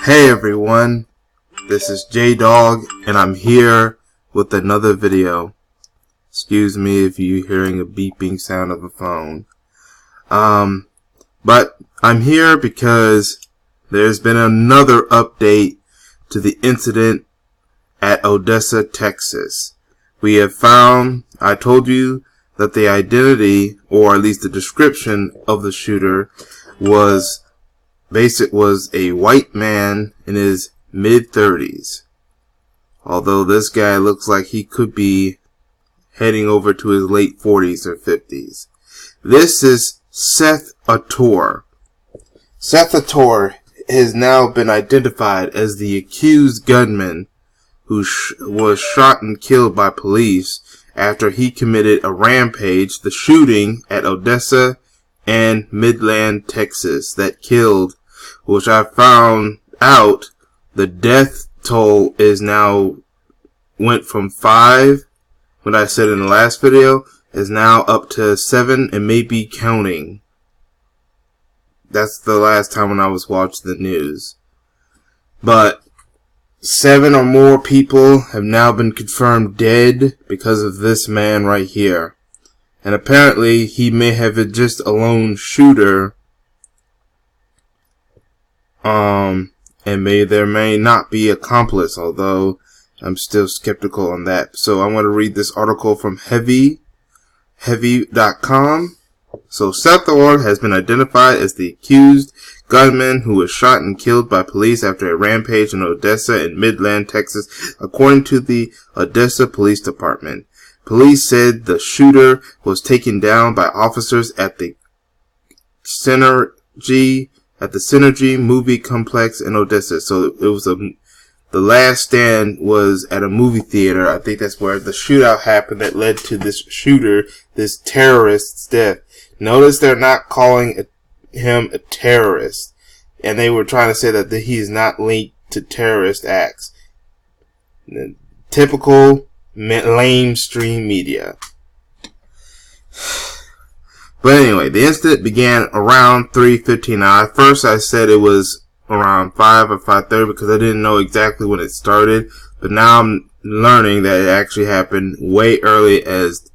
Hey everyone, this is J-Dog and I'm here with another video. Excuse me if you're hearing a beeping sound of a phone. But I'm here because there's been another update to the incident at Odessa, Texas. We have found, I told you that the identity, or at least the description of the shooter was a white man in his mid-30s. Although this guy looks like he could be heading over to his late 40s or 50s. This is Seth Ator. Seth Ator has now been identified as the accused gunman who was shot and killed by police after he committed a rampage, the shooting at Odessa-Midland, Texas, that killed, which I found out the death toll is now went from 5, what I said in the last video, is now up to 7 and maybe counting. That's the last time when I was watching the news. But 7 or more people have now been confirmed dead because of this man right here. And apparently he may have been just a lone shooter. And there may not be accomplice, although I'm still skeptical on that. So I want to read this article from heavy.com. So Seth Ator has been identified as the accused gunman who was shot and killed by police after a rampage in Odessa in Midland, Texas, according to the Odessa Police Department. Police said the shooter was taken down by officers at the Synergy movie complex in Odessa. So it was the last stand was at a movie theater. I think that's where the shootout happened that led to this shooter, this terrorist's death. Notice they're not calling him a terrorist, and they were trying to say that he is not linked to terrorist acts. Typical lamestream media. But anyway, the incident began around 3:15. Now, at first I said it was around 5 or 5:30 because I didn't know exactly when it started. But now I'm learning that it actually happened way early, as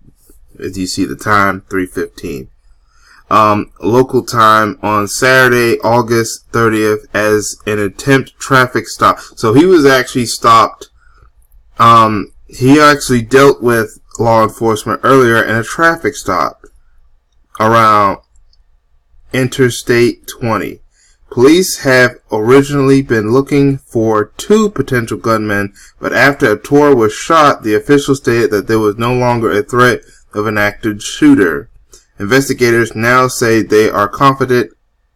you see the time, 3:15. Local time on Saturday, August 30th, as an attempt traffic stop. So he was actually stopped. He actually dealt with law enforcement earlier in a traffic stop around Interstate 20. Police have originally been looking for 2 potential gunmen, but after Ator was shot, the official stated that there was no longer a threat of an active shooter. Investigators now say they are confident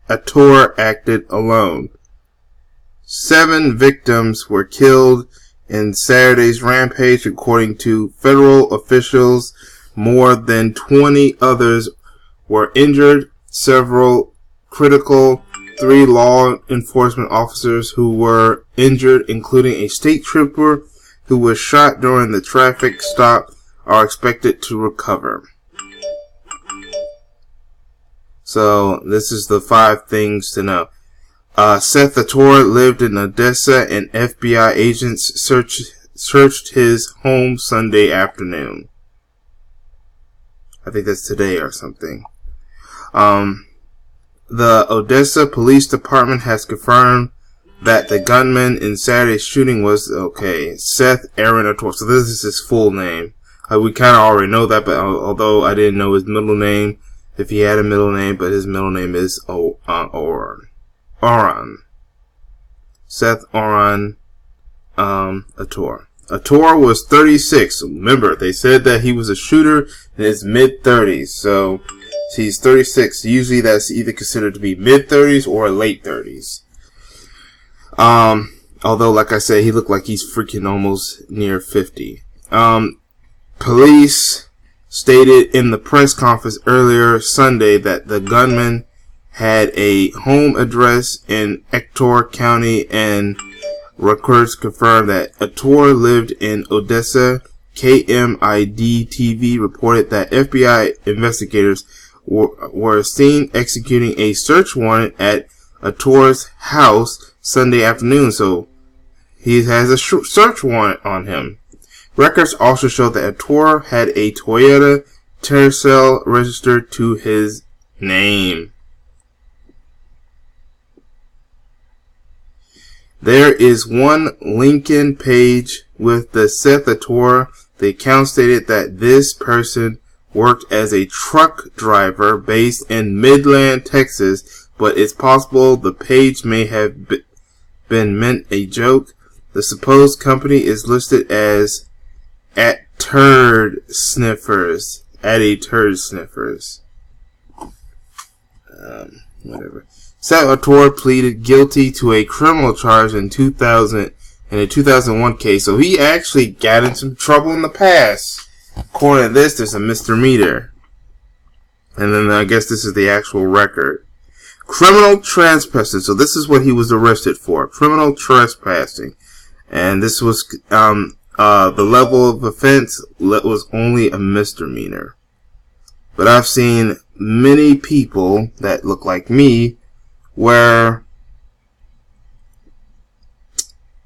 Ator acted alone. 7 victims were killed in Saturday's rampage, according to federal officials. More than 20 others were injured, several critical. 3 law enforcement officers who were injured, including a state trooper who was shot during the traffic stop, are expected to recover. So this is the 5 things to know. Seth Ator lived in Odessa, and FBI agents searched his home Sunday afternoon. I think that's today or something. The Odessa Police Department has confirmed that the gunman in Saturday's shooting was, Seth Ator. So this is his full name. We kind of already know that, but although I didn't know his middle name, if he had a middle name, but his middle name is Oran. Seth Ator. Ator. Ator was 36. Remember, they said that he was a shooter in his mid-30s. So he's 36. Usually that's either considered to be mid-30s or late 30s. Although, like I said, he looked like he's freaking almost near 50. Police stated in the press conference earlier Sunday that the gunman had a home address in Ector County, and records confirmed that Ator lived in Odessa. KMID-TV reported that FBI investigators were seen executing a search warrant at Ator's house Sunday afternoon, so he has a search warrant on him. Records also show that Ator had a Toyota Tercel registered to his name. There is one Lincoln page with the Seth Ator. The account stated that this person worked as a truck driver based in Midland, Texas, but it's possible the page may have been meant a joke. The supposed company is listed as at Turd Sniffers. Whatever. Seth Ator pleaded guilty to a criminal charge in 2001 case, so he actually got in some trouble in the past. According to this, there's a misdemeanor. And then I guess this is the actual record. Criminal trespassing. So this is what he was arrested for. Criminal trespassing. And this was, the level of offense was only a misdemeanor. But I've seen many people that look like me where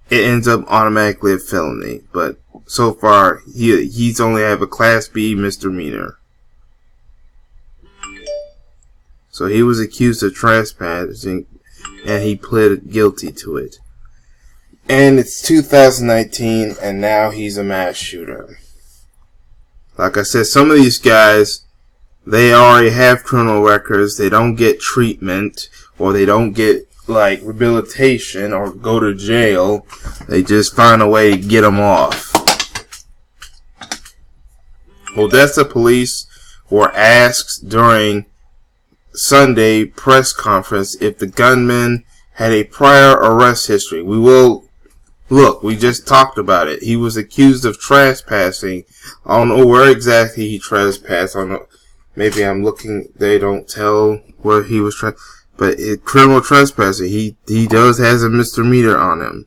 it ends up automatically a felony. But so far, he's only have a Class B misdemeanor. So he was accused of trespassing, and he pleaded guilty to it. And it's 2019, and now he's a mass shooter. Like I said, some of these guys, they already have criminal records. They don't get treatment, or they don't get, like, rehabilitation, or go to jail. They just find a way to get them off. Odessa police were asked during Sunday press conference if the gunman had a prior arrest history. We just talked about it. He was accused of trespassing. I don't know where exactly he trespassed. I don't know. Maybe I'm looking. They don't tell where he was but criminal trespassing. He has a misdemeanor on him.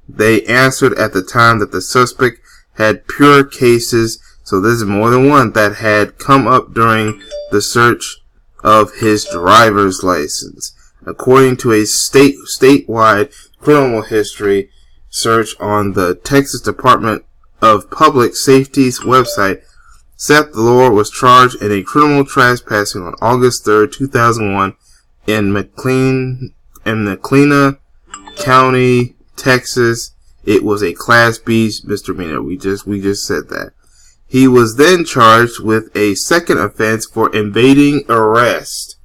They answered at the time that the suspect had pure cases. So this is more than one that had come up during the search of his driver's license. According to a statewide criminal history search on the Texas Department of Public Safety's website, Seth Ator was charged in a criminal trespassing on August 3rd, 2001 in McLean County, Texas. It was a Class B misdemeanor. We just said that. He was then charged with a second offense for evading arrest.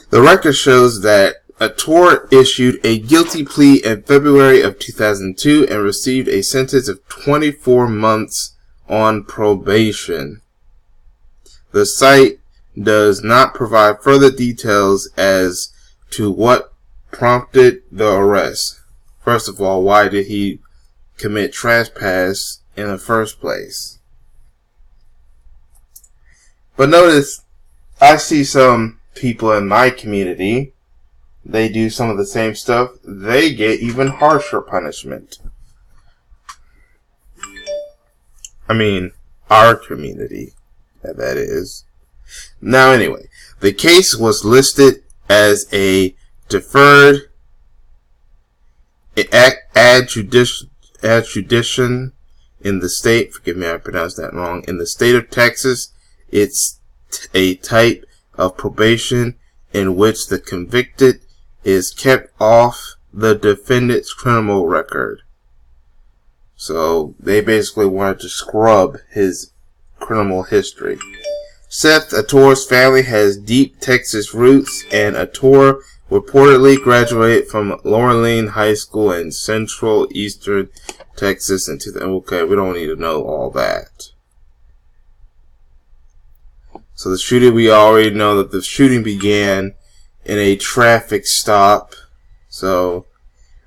The record shows that Ator issued a guilty plea in February of 2002 and received a sentence of 24 months on probation. The site does not provide further details as to what prompted the arrest. First of all, why did he commit trespass in the first place? But notice, I see some people in my community, they do some of the same stuff. They get even harsher punishment. I mean, our community, that is. Now anyway, the case was listed as a deferred adjudication in the state. Forgive me, I pronounced that wrong. In the state of Texas, it's a type of probation in which the convicted is kept off the defendant's criminal record. So they basically wanted to scrub his criminal history. Seth Ator's family has deep Texas roots, and Ator reportedly graduated from Laurelene High School in Central Eastern Texas in 2000. Okay, we don't need to know all that. So the shooting, we already know that the shooting began in a traffic stop. So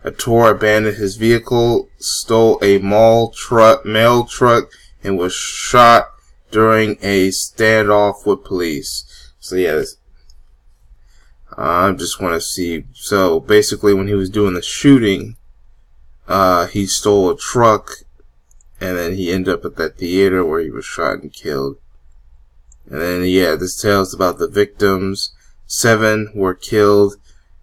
Ator abandoned his vehicle, stole a mail truck, and was shot during a standoff with police. So yeah, I just want to see. So basically, when he was doing the shooting, he stole a truck, and then he ended up at that theater where he was shot and killed. And then, yeah, this tells about the victims. 7 were killed.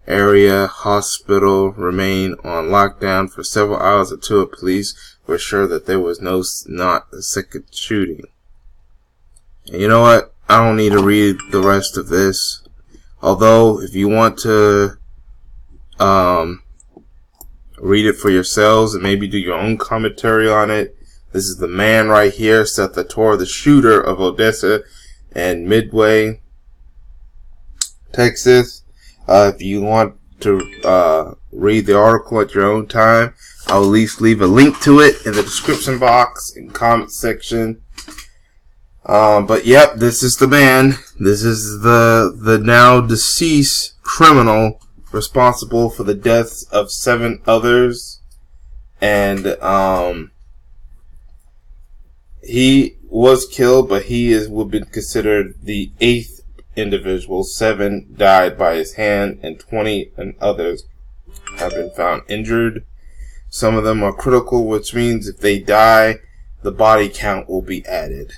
Area hospital remained on lockdown for several hours until police were sure that there was not a second shooting. And you know what? I don't need to read the rest of this. Although, if you want to read it for yourselves and maybe do your own commentary on it, this is the man right here, Seth Ator, the shooter of Odessa and Midway, Texas. If you want to read the article at your own time, I'll at least leave a link to it in the description box and comment section. But yep, this is the man. This is the now deceased criminal responsible for the deaths of 7 others. And he was killed, but he would be considered the 8th individual. 7 died by his hand, and 20 and others have been found injured. Some of them are critical, which means if they die, the body count will be added.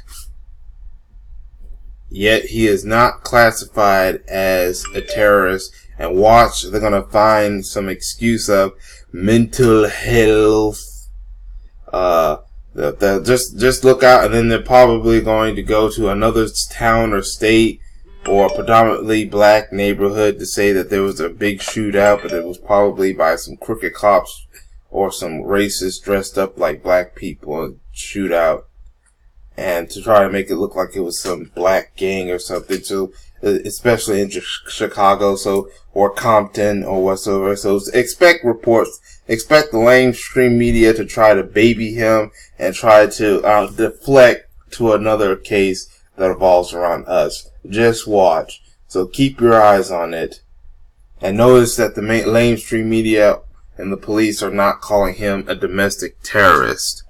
Yet he is not classified as a terrorist. And watch, they're gonna find some excuse of mental health. Just look out, and then they're probably going to go to another town or state or a predominantly black neighborhood to say that there was a big shootout, but it was probably by some crooked cops or some racists dressed up like black people shootout, and to try to make it look like it was some black gang or something. So, especially in Chicago, or Compton or whatsoever. So expect reports, expect the mainstream media to try to baby him and try to deflect to another case that revolves around us. Just watch. So keep your eyes on it. And notice that the mainstream media and the police are not calling him a domestic terrorist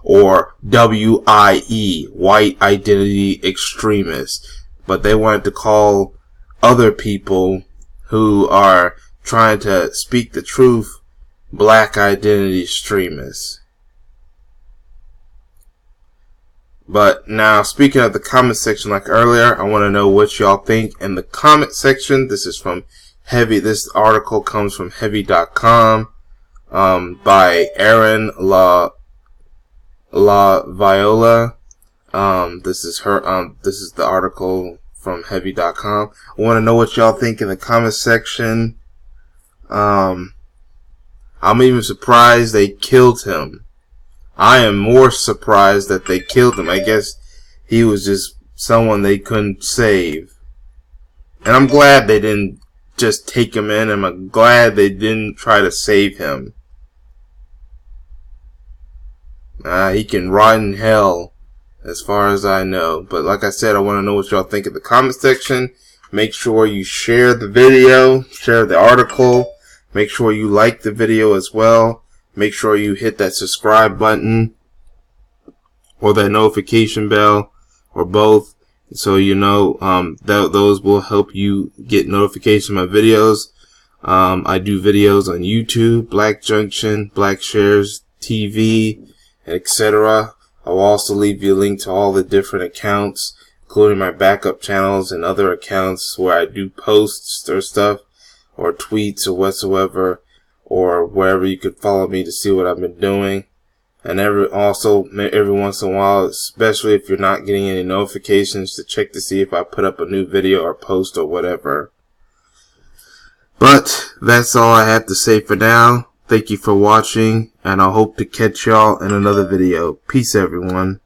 or WIE, white identity extremist. But they wanted to call other people who are trying to speak the truth black identity extremists. But now, speaking of the comment section like earlier, I want to know what y'all think in the comment section. This is from Heavy. This article comes from Heavy.com by Aaron La Viola. This is the article from Heavy.com. I want to know what y'all think in the comment section. I'm even surprised they killed him. I am more surprised that they killed him. I guess he was just someone they couldn't save. And I'm glad they didn't just take him in. And I'm glad they didn't try to save him. He can rot in hell, as far as I know. But like I said, I want to know what y'all think in the comment section. Make sure you share the video, share the article. Make sure you like the video as well. Make sure you hit that subscribe button or that notification bell or both, so you know those will help you get notification of my videos. I do videos on YouTube, Black Junction, Black Shares TV, etc. I'll also leave you a link to all the different accounts, including my backup channels and other accounts where I do posts or stuff or tweets or whatsoever, or wherever you could follow me to see what I've been doing. And every once in a while, especially if you're not getting any notifications, to check to see if I put up a new video or post or whatever. But that's all I have to say for now. Thank you for watching, and I hope to catch y'all in another video. Peace, everyone.